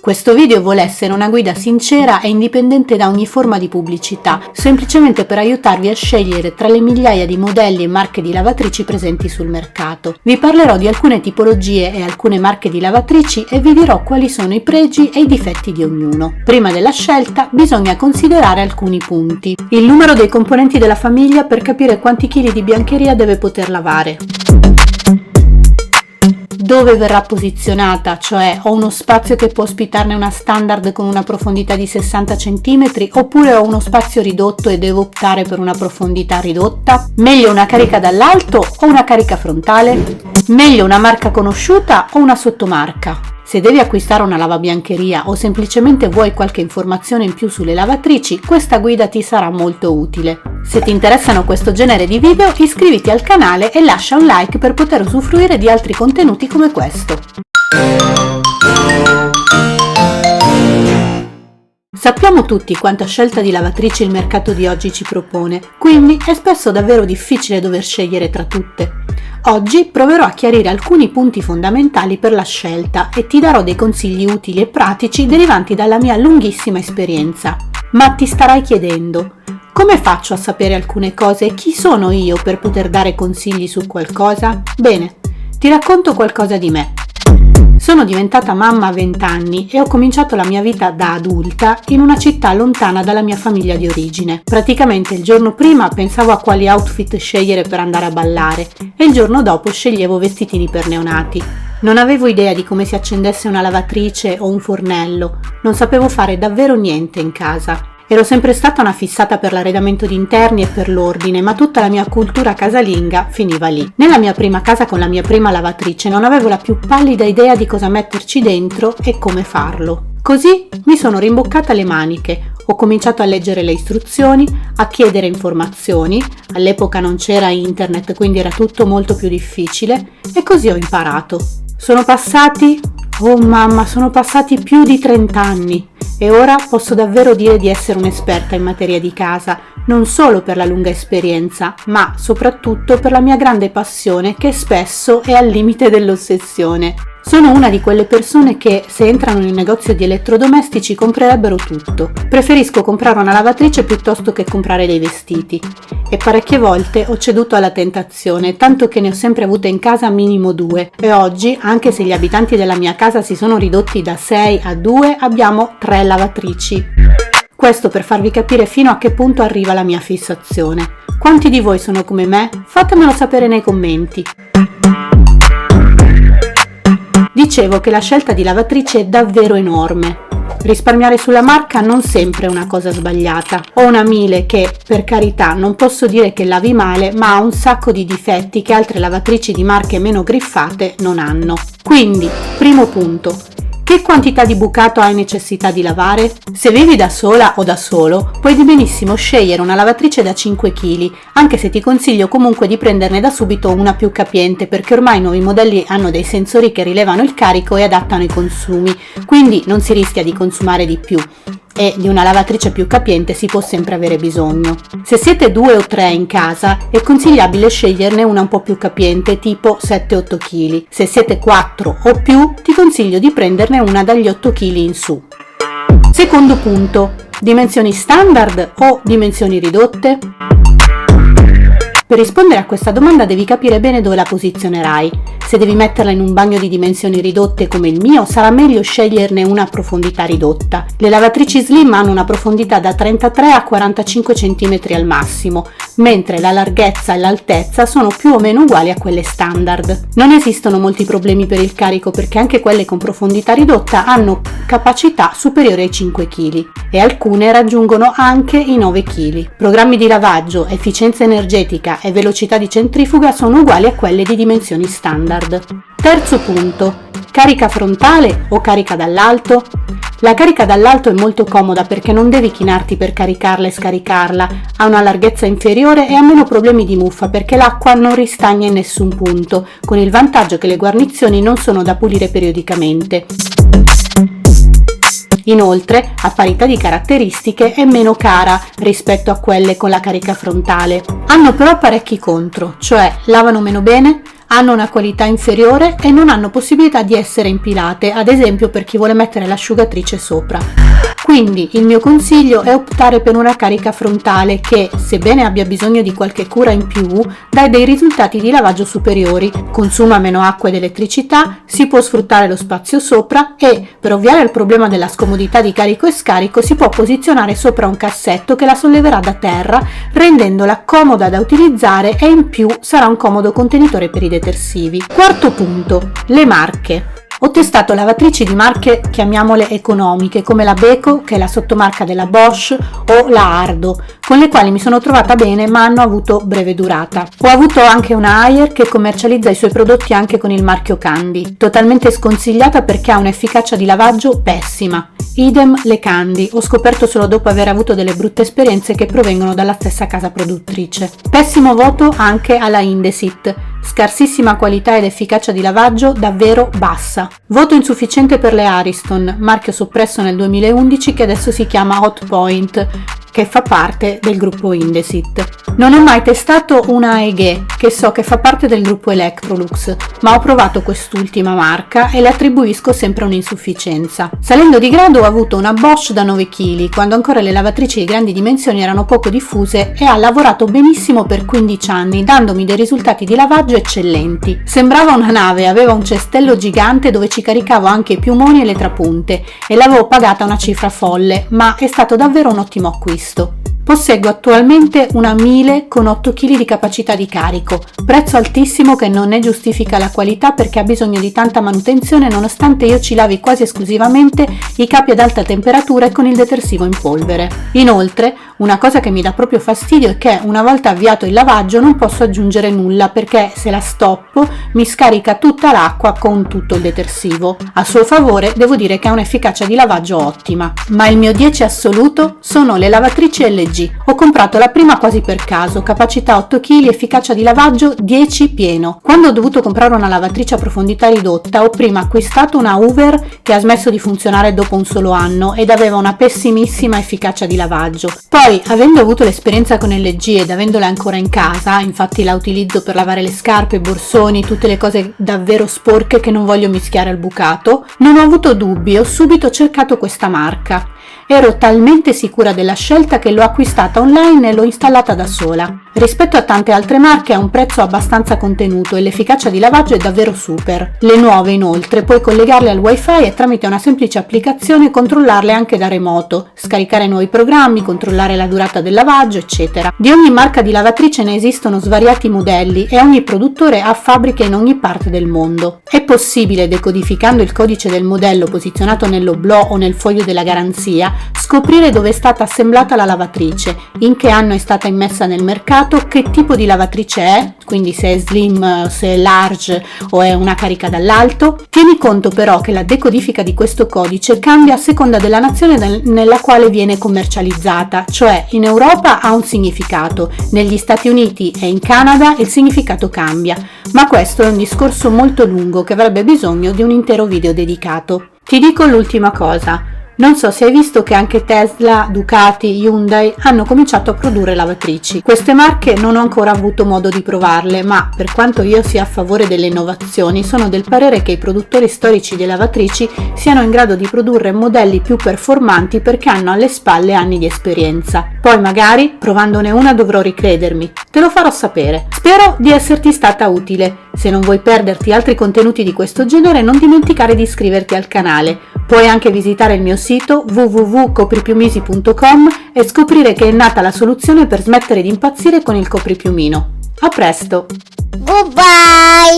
Questo video vuole essere una guida sincera e indipendente da ogni forma di pubblicità, semplicemente per aiutarvi a scegliere tra le migliaia di modelli e marche di lavatrici presenti sul mercato. Vi parlerò di alcune tipologie e alcune marche di lavatrici e vi dirò quali sono i pregi e i difetti di ognuno. Prima della scelta bisogna considerare alcuni punti. Il numero dei componenti della famiglia per capire quanti chili di biancheria deve poter lavare. Dove verrà posizionata, cioè ho uno spazio che può ospitarne una standard con una profondità di 60 cm oppure ho uno spazio ridotto e devo optare per una profondità ridotta? Meglio una carica dall'alto o una carica frontale? Meglio una marca conosciuta o una sottomarca? Se devi acquistare una lavabiancheria o semplicemente vuoi qualche informazione in più sulle lavatrici, questa guida ti sarà molto utile. Se ti interessano questo genere di video, iscriviti al canale e lascia un like per poter usufruire di altri contenuti come questo. Sappiamo tutti quanta scelta di lavatrici il mercato di oggi ci propone, quindi è spesso davvero difficile dover scegliere tra tutte. Oggi proverò a chiarire alcuni punti fondamentali per la scelta e ti darò dei consigli utili e pratici derivanti dalla mia lunghissima esperienza. Ma ti starai chiedendo, come faccio a sapere alcune cose e chi sono io per poter dare consigli su qualcosa? Bene, ti racconto qualcosa di me. Sono diventata mamma a 20 anni e ho cominciato la mia vita da adulta in una città lontana dalla mia famiglia di origine. Praticamente il giorno prima pensavo a quali outfit scegliere per andare a ballare e il giorno dopo sceglievo vestitini per neonati. Non avevo idea di come si accendesse una lavatrice o un fornello, non sapevo fare davvero niente in casa. Ero sempre stata una fissata per l'arredamento di interni e per l'ordine, ma tutta la mia cultura casalinga finiva lì. Nella mia prima casa con la mia prima lavatrice non avevo la più pallida idea di cosa metterci dentro e come farlo. Così mi sono rimboccata le maniche, ho cominciato a leggere le istruzioni, a chiedere informazioni, all'epoca non c'era internet quindi era tutto molto più difficile e così ho imparato. Sono passati più di 30 anni e ora posso davvero dire di essere un'esperta in materia di casa, non solo per la lunga esperienza, ma soprattutto per la mia grande passione che spesso è al limite dell'ossessione. Sono una di quelle persone che, se entrano in un negozio di elettrodomestici, comprerebbero tutto. Preferisco comprare una lavatrice piuttosto che comprare dei vestiti. E parecchie volte ho ceduto alla tentazione, tanto che ne ho sempre avute in casa minimo 2. E oggi, anche se gli abitanti della mia casa si sono ridotti da 6 a 2, abbiamo 3 lavatrici. Questo per farvi capire fino a che punto arriva la mia fissazione. Quanti di voi sono come me? Fatemelo sapere nei commenti. Dicevo che la scelta di lavatrice è davvero enorme. Risparmiare sulla marca non sempre è una cosa sbagliata. Ho una Miele che, per carità, non posso dire che lavi male, ma ha un sacco di difetti che altre lavatrici di marche meno griffate non hanno. Quindi, primo punto. Che quantità di bucato hai necessità di lavare? Se vivi da sola o da solo, puoi benissimo scegliere una lavatrice da 5 kg, anche se ti consiglio comunque di prenderne da subito una più capiente, perché ormai i nuovi modelli hanno dei sensori che rilevano il carico e adattano i consumi, quindi non si rischia di consumare di più. E di una lavatrice più capiente si può sempre avere bisogno. Se siete 2 o 3 in casa è consigliabile sceglierne una un po' più capiente, tipo 7-8 kg. Se siete 4 o più ti consiglio di prenderne una dagli 8 kg in su. Secondo punto, dimensioni standard o dimensioni ridotte? Per rispondere a questa domanda devi capire bene dove la posizionerai. Se devi metterla in un bagno di dimensioni ridotte come il mio, sarà meglio sceglierne una a profondità ridotta. Le lavatrici slim hanno una profondità da 33 a 45 cm al massimo, mentre la larghezza e l'altezza sono più o meno uguali a quelle standard. Non esistono molti problemi per il carico perché anche quelle con profondità ridotta hanno capacità superiore ai 5 kg e alcune raggiungono anche i 9 kg. Programmi di lavaggio, efficienza energetica e velocità di centrifuga sono uguali a quelle di dimensioni standard. Terzo punto, carica frontale o carica dall'alto? La carica dall'alto è molto comoda perché non devi chinarti per caricarla e scaricarla, ha una larghezza inferiore e ha meno problemi di muffa perché l'acqua non ristagna in nessun punto, con il vantaggio che le guarnizioni non sono da pulire periodicamente. Inoltre, a parità di caratteristiche, è meno cara rispetto a quelle con la carica frontale. Hanno però parecchi contro, cioè lavano meno bene, hanno una qualità inferiore e non hanno possibilità di essere impilate, ad esempio per chi vuole mettere l'asciugatrice sopra. Quindi il mio consiglio è optare per una carica frontale che, sebbene abbia bisogno di qualche cura in più, dà dei risultati di lavaggio superiori, consuma meno acqua ed elettricità, si può sfruttare lo spazio sopra e, per ovviare al problema della scomodità di carico e scarico, si può posizionare sopra un cassetto che la solleverà da terra, rendendola comoda da utilizzare e in più sarà un comodo contenitore per i detersivi. Quarto punto, le marche. Ho testato lavatrici di marche, chiamiamole economiche, come la Beko, che è la sottomarca della Bosch, o la Ardo, con le quali mi sono trovata bene ma hanno avuto breve durata. Ho avuto anche una Haier che commercializza i suoi prodotti anche con il marchio Candy, totalmente sconsigliata perché ha un'efficacia di lavaggio pessima. Idem le Candy, ho scoperto solo dopo aver avuto delle brutte esperienze che provengono dalla stessa casa produttrice. Pessimo voto anche alla Indesit, scarsissima qualità ed efficacia di lavaggio davvero bassa. Voto insufficiente per le Ariston, marchio soppresso nel 2011 che adesso si chiama Hotpoint, che fa parte del gruppo Indesit. Non ho mai testato una AEG, che so che fa parte del gruppo Electrolux, ma ho provato quest'ultima marca e le attribuisco sempre un'insufficienza. Salendo di grado ho avuto una Bosch da 9 kg, quando ancora le lavatrici di grandi dimensioni erano poco diffuse, e ha lavorato benissimo per 15 anni, dandomi dei risultati di lavaggio eccellenti. Sembrava una nave, aveva un cestello gigante dove ci caricavo anche i piumoni e le trapunte, e l'avevo pagata una cifra folle, ma è stato davvero un ottimo acquisto. Posseggo attualmente una Miele con 8 kg di capacità di carico, prezzo altissimo che non ne giustifica la qualità perché ha bisogno di tanta manutenzione nonostante io ci lavi quasi esclusivamente i capi ad alta temperatura e con il detersivo in polvere. Inoltre, una cosa che mi dà proprio fastidio è che una volta avviato il lavaggio non posso aggiungere nulla perché se la stoppo mi scarica tutta l'acqua con tutto il detersivo. A suo favore devo dire che ha un'efficacia di lavaggio ottima. Ma il mio 10 assoluto sono le lavatrici LG. Ho comprato la prima quasi per caso, capacità 8 kg, efficacia di lavaggio 10 pieno. Quando ho dovuto comprare una lavatrice a profondità ridotta ho prima acquistato una Hoover che ha smesso di funzionare dopo un solo anno ed aveva una pessimissima efficacia di lavaggio. Poi, avendo avuto l'esperienza con LG ed avendola ancora in casa, infatti la utilizzo per lavare le scarpe, i borsoni, tutte le cose davvero sporche che non voglio mischiare al bucato, non ho avuto dubbi e ho subito cercato questa marca. Ero talmente sicura della scelta che l'ho acquistata online e l'ho installata da sola. Rispetto a tante altre marche ha un prezzo abbastanza contenuto e l'efficacia di lavaggio è davvero super. Le nuove inoltre puoi collegarle al wifi e tramite una semplice applicazione controllarle anche da remoto, scaricare nuovi programmi, controllare la durata del lavaggio, eccetera. Di ogni marca di lavatrice ne esistono svariati modelli e ogni produttore ha fabbriche in ogni parte del mondo. È possibile, decodificando il codice del modello posizionato nell'oblò o nel foglio della garanzia, scoprire dove è stata assemblata la lavatrice, in che anno è stata immessa nel mercato, che tipo di lavatrice è, quindi se è slim, se è large o è una carica dall'alto. Tieni conto però che la decodifica di questo codice cambia a seconda della nazione nella quale viene commercializzata, cioè in Europa ha un significato, negli Stati Uniti e in Canada il significato cambia, ma questo è un discorso molto lungo che avrebbe bisogno di un intero video dedicato. Ti dico l'ultima cosa. Non so se hai visto che anche Tesla, Ducati, Hyundai hanno cominciato a produrre lavatrici. Queste marche non ho ancora avuto modo di provarle, ma per quanto io sia a favore delle innovazioni, sono del parere che i produttori storici di lavatrici siano in grado di produrre modelli più performanti perché hanno alle spalle anni di esperienza. Poi magari, provandone una, dovrò ricredermi. Te lo farò sapere. Spero di esserti stata utile. Se non vuoi perderti altri contenuti di questo genere, non dimenticare di iscriverti al canale. Puoi anche visitare il mio sito www.copripiumisi.com e scoprire che è nata la soluzione per smettere di impazzire con il copripiumino. A presto! Goodbye!